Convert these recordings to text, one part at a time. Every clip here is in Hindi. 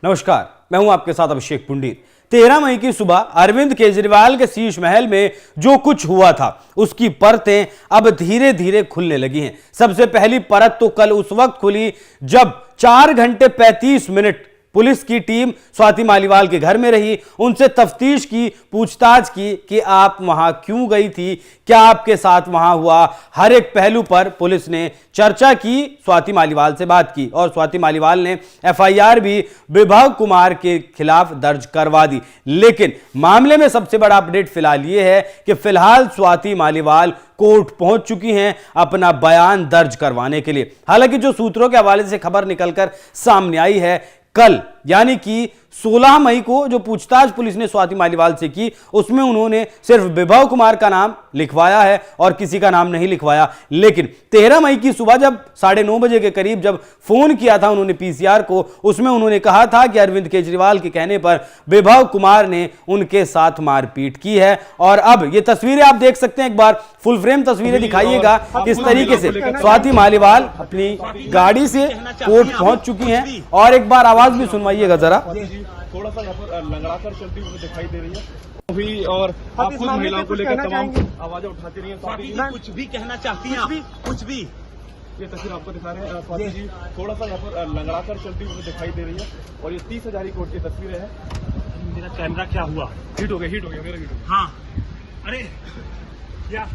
नमस्कार, मैं हूं आपके साथ अभिषेक पुंडीर। 13 मई की सुबह अरविंद केजरीवाल के शीश महल में जो कुछ हुआ था उसकी परतें अब धीरे धीरे खुलने लगी हैं। सबसे पहली परत तो कल उस वक्त खुली जब 4 घंटे 35 मिनट पुलिस की टीम स्वाति मालीवाल के घर में रही, उनसे तफ्तीश की, पूछताछ की कि आप वहां क्यों गई थी, क्या आपके साथ वहां हुआ। हर एक पहलू पर पुलिस ने चर्चा की, स्वाति मालीवाल से बात की और स्वाति मालीवाल ने एफआईआर भी विभव कुमार के खिलाफ दर्ज करवा दी। लेकिन मामले में सबसे बड़ा अपडेट फिलहाल यह है कि फिलहाल स्वाति मालीवाल कोर्ट पहुंच चुकी हैं अपना बयान दर्ज करवाने के लिए। हालांकि जो सूत्रों के हवाले से खबर निकलकर सामने आई है, कल यानी कि 16 मई को जो पूछताछ पुलिस ने स्वाति मालीवाल से की उसमें उन्होंने सिर्फ विभव कुमार का नाम लिखवाया है और किसी का नाम नहीं लिखवाया। लेकिन 13 मई की सुबह जब 9:30 बजे के करीब जब फोन किया था उन्होंने पीसीआर को, उसमें उन्होंने कहा था कि अरविंद केजरीवाल के कहने पर विभव कुमार ने उनके साथ मारपीट की है। और अब ये तस्वीरें आप देख सकते हैं, एक बार फुल फ्रेम तस्वीरें दिखाइएगा किस तरीके से स्वाति मालीवाल अपनी गाड़ी से कोर्ट पहुंच चुकी हैं। और एक बार आवाज भी सुनवाइएगा जरा। थोड़ा सा यहाँ पर लंगड़ाकर चलती हुई दिखाई दे रही है अभी, और आप खुद महिलाओं को लेकर तमाम आवाजें उठाती रही हैं। कुछ भी कहना चाहती हैं, कुछ भी। ये तस्वीर आपको दिखा रहे हैं स्वाति जी, थोड़ा सा यहाँ पर लंगड़ाकर चलती हुई दिखाई दे रही है और ये 30 हजारी कोर्ट की तस्वीरें हैं। मेरा कैमरा क्या हुआ? हिट हो गया मेरा हिट हो गया। हाँ, अरे क्या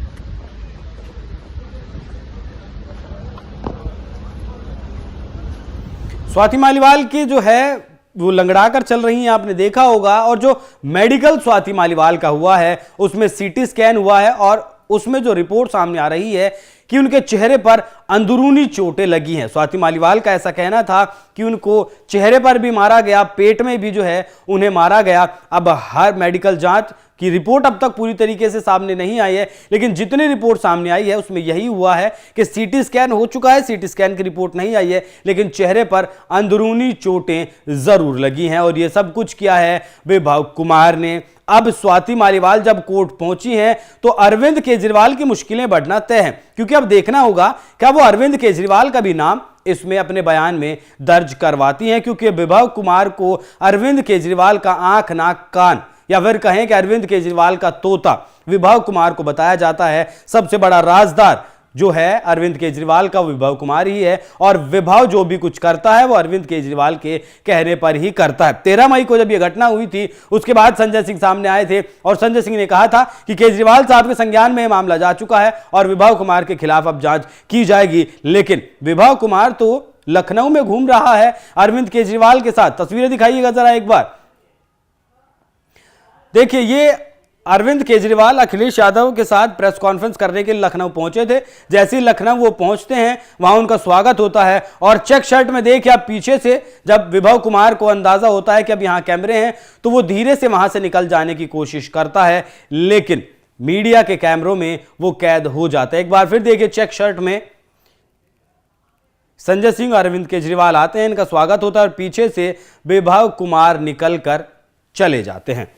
स्वाति मालीवाल की जो है वो लंगड़ाकर चल रही हैं, आपने देखा होगा। और जो मेडिकल स्वाति मालीवाल का हुआ है उसमें सीटी स्कैन हुआ है और उसमें जो रिपोर्ट सामने आ रही है कि उनके चेहरे पर अंदरूनी चोटें लगी हैं। स्वाति मालीवाल का ऐसा कहना था कि उनको चेहरे पर भी मारा गया, पेट में भी जो है उन्हें मारा गया। अब हर मेडिकल जांच की रिपोर्ट अब तक पूरी तरीके से सामने नहीं आई है, लेकिन जितनी रिपोर्ट सामने आई है उसमें यही हुआ है कि सीटी स्कैन हो चुका है, सीटी स्कैन की रिपोर्ट नहीं आई है, लेकिन चेहरे पर अंदरूनी चोटें जरूर लगी हैं। और ये सब कुछ किया है विभव कुमार ने। अब स्वाति मालीवाल जब कोर्ट पहुंची हैं तो अरविंद केजरीवाल की मुश्किलें बढ़ना तय है, क्योंकि अब देखना होगा क्या वो अरविंद केजरीवाल का भी नाम इसमें अपने बयान में दर्ज करवाती हैं। क्योंकि विभव कुमार को अरविंद केजरीवाल का आंख, नाक, कान या फिर कहें कि अरविंद केजरीवाल का तोता विभव कुमार को बताया जाता है। सबसे बड़ा राजदार जो है अरविंद केजरीवाल का विभव कुमार ही है और विभव जो भी कुछ करता है वो अरविंद केजरीवाल के कहने पर ही करता है। 13 मई को जब यह घटना हुई थी उसके बाद संजय सिंह सामने आए थे और संजय सिंह ने कहा था कि केजरीवाल साहब के संज्ञान में मामला जा चुका है और विभव कुमार के खिलाफ अब जांच की जाएगी। लेकिन विभव कुमार तो लखनऊ में घूम रहा है अरविंद केजरीवाल के साथ। तस्वीरें दिखाइएगा जरा एक बार। देखिए, ये अरविंद केजरीवाल अखिलेश यादव के साथ प्रेस कॉन्फ्रेंस करने के लिए लखनऊ पहुंचे थे। जैसे ही लखनऊ वो पहुंचते हैं वहां उनका स्वागत होता है और चेक शर्ट में देखिए आप पीछे से जब विभव कुमार को अंदाजा होता है कि अब यहां कैमरे हैं तो वो धीरे से वहां से निकल जाने की कोशिश करता है, लेकिन मीडिया के कैमरों में वो कैद हो जाता है। एक बार फिर देखिए, चेक शर्ट में संजय सिंह और अरविंद केजरीवाल आते हैं, इनका स्वागत होता है और पीछे से विभव कुमार निकल कर चले जाते हैं।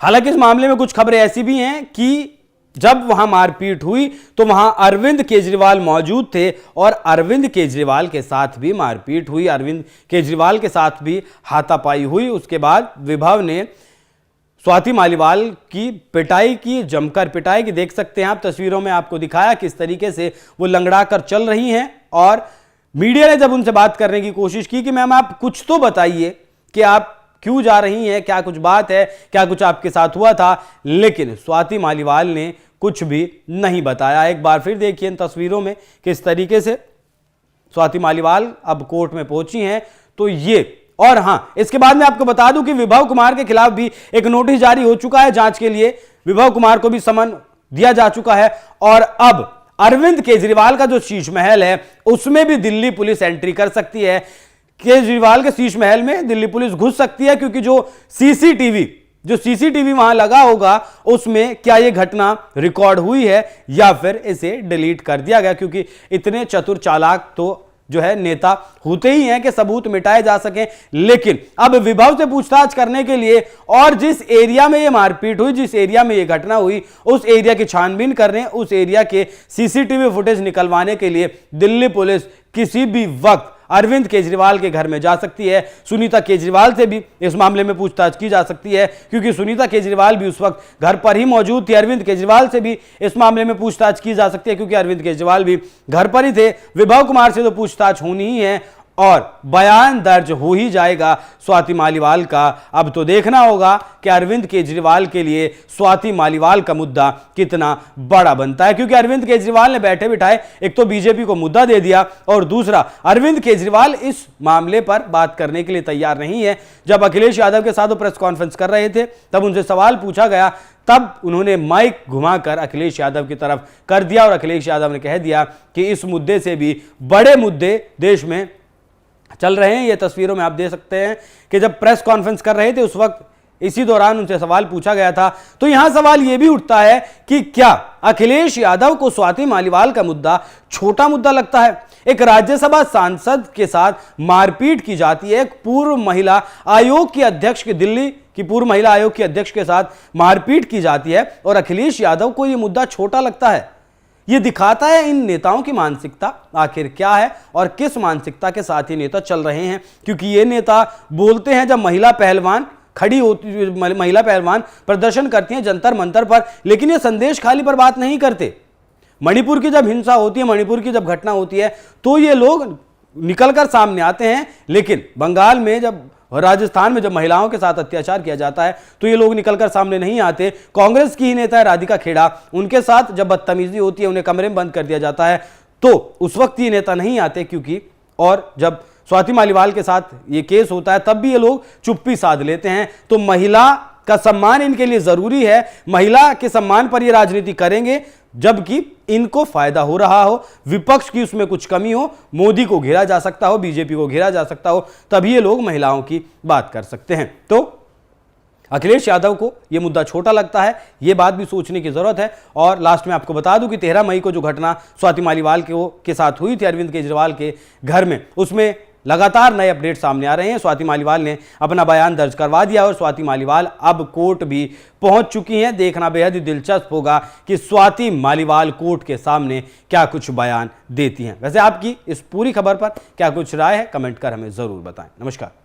हालांकि इस मामले में कुछ खबरें ऐसी भी हैं कि जब वहां मारपीट हुई तो वहां अरविंद केजरीवाल मौजूद थे और अरविंद केजरीवाल के साथ भी मारपीट हुई, अरविंद केजरीवाल के साथ भी हाथापाई हुई। उसके बाद विभव ने स्वाति मालीवाल की पिटाई की, जमकर पिटाई की। देख सकते हैं आप तस्वीरों में, आपको दिखाया किस तरीके से वो लंगड़ा कर चल रही हैं। और मीडिया ने जब उनसे बात करने की कोशिश की कि मैम आप कुछ तो बताइए कि आप क्यों जा रही हैं, क्या कुछ बात है, क्या कुछ आपके साथ हुआ था, लेकिन स्वाति मालीवाल ने कुछ भी नहीं बताया। एक बार फिर देखिए इन तस्वीरों में किस तरीके से स्वाति मालीवाल अब कोर्ट में पहुंची हैं। तो ये, और हां, इसके बाद मैं आपको बता दूं कि विभव कुमार के खिलाफ भी एक नोटिस जारी हो चुका है जांच के लिए। विभव कुमार को भी समन दिया जा चुका है और अब अरविंद केजरीवाल का जो शीश महल है उसमें भी दिल्ली पुलिस एंट्री कर सकती है। केजरीवाल के शीश महल में दिल्ली पुलिस घुस सकती है, क्योंकि जो सीसीटीवी वहां लगा होगा उसमें क्या यह घटना रिकॉर्ड हुई है या फिर इसे डिलीट कर दिया गया। क्योंकि इतने चतुर चालाक तो जो है नेता होते ही हैं कि सबूत मिटाए जा सके। लेकिन अब विभव से पूछताछ करने के लिए और जिस एरिया में ये मारपीट हुई, जिस एरिया में ये घटना हुई, उस एरिया की छानबीन करने, उस एरिया के सीसीटीवी फुटेज निकलवाने के लिए दिल्ली पुलिस किसी भी वक्त अरविंद केजरीवाल के घर में जा सकती है। सुनीता केजरीवाल से भी इस मामले में पूछताछ की जा सकती है, क्योंकि सुनीता केजरीवाल भी उस वक्त घर पर ही मौजूद थी। अरविंद केजरीवाल से भी इस मामले में पूछताछ की जा सकती है, क्योंकि अरविंद केजरीवाल भी घर पर ही थे। विभव कुमार से तो पूछताछ होनी ही है और बयान दर्ज हो ही जाएगा स्वाति मालीवाल का। अब तो देखना होगा कि अरविंद केजरीवाल के लिए स्वाति मालीवाल का मुद्दा कितना बड़ा बनता है, क्योंकि अरविंद केजरीवाल ने बैठे बिठाए एक तो बीजेपी को मुद्दा दे दिया और दूसरा अरविंद केजरीवाल इस मामले पर बात करने के लिए तैयार नहीं है। जब अखिलेश यादव के साथ वो प्रेस कॉन्फ्रेंस कर रहे थे तब उनसे सवाल पूछा गया, तब उन्होंने माइक घुमाकर अखिलेश यादव की तरफ कर दिया और अखिलेश यादव ने कह दिया कि इस मुद्दे से भी बड़े मुद्दे देश में चल रहे हैं। ये तस्वीरों में आप देख सकते हैं कि जब प्रेस कॉन्फ्रेंस कर रहे थे उस वक्त इसी दौरान उनसे सवाल पूछा गया था। तो यहां सवाल यह भी उठता है कि क्या अखिलेश यादव को स्वाति मालीवाल का मुद्दा छोटा मुद्दा लगता है? एक राज्यसभा सांसद के साथ मारपीट की जाती है, एक पूर्व महिला आयोग की अध्यक्ष के दिल्ली की पूर्व महिला आयोग की अध्यक्ष के साथ मारपीट की जाती है और अखिलेश यादव को यह मुद्दा छोटा लगता है। यह दिखाता है इन नेताओं की मानसिकता आखिर क्या है और किस मानसिकता के साथ ये नेता चल रहे हैं। क्योंकि ये नेता बोलते हैं जब महिला पहलवान खड़ी होती, महिला पहलवान प्रदर्शन करती हैं जंतर मंतर पर, लेकिन ये संदेश खाली पर बात नहीं करते। मणिपुर की जब हिंसा होती है, मणिपुर की जब घटना होती है तो ये लोग निकलकर सामने आते हैं, लेकिन बंगाल में जब और राजस्थान में जब महिलाओं के साथ अत्याचार किया जाता है तो ये लोग निकलकर सामने नहीं आते। कांग्रेस की ही नेता है राधिका खेड़ा, उनके साथ जब बदतमीजी होती है, उन्हें कमरे में बंद कर दिया जाता है तो उस वक्त ये नेता नहीं आते, क्योंकि और जब स्वाति मालीवाल के साथ ये केस होता है तब भी ये लोग चुप्पी साध लेते हैं। तो महिला का सम्मान इनके लिए जरूरी है, महिला के सम्मान पर ये राजनीति करेंगे जबकि इनको फायदा हो रहा हो, विपक्ष की उसमें कुछ कमी हो, मोदी को घेरा जा सकता हो, बीजेपी को घेरा जा सकता हो, तभी ये लोग महिलाओं की बात कर सकते हैं। तो अखिलेश यादव को यह मुद्दा छोटा लगता है, यह बात भी सोचने की जरूरत है। और लास्ट में आपको बता दूं कि 13 मई को जो घटना स्वाति मालीवाल के साथ हुई थी अरविंद केजरीवाल के घर में, उसमें लगातार नए अपडेट सामने आ रहे हैं। स्वाति मालीवाल ने अपना बयान दर्ज करवा दिया और स्वाति मालीवाल अब कोर्ट भी पहुंच चुकी हैं। देखना बेहद ही दिलचस्प होगा कि स्वाति मालीवाल कोर्ट के सामने क्या कुछ बयान देती हैं। वैसे आपकी इस पूरी खबर पर क्या कुछ राय है, कमेंट कर हमें जरूर बताएं। नमस्कार।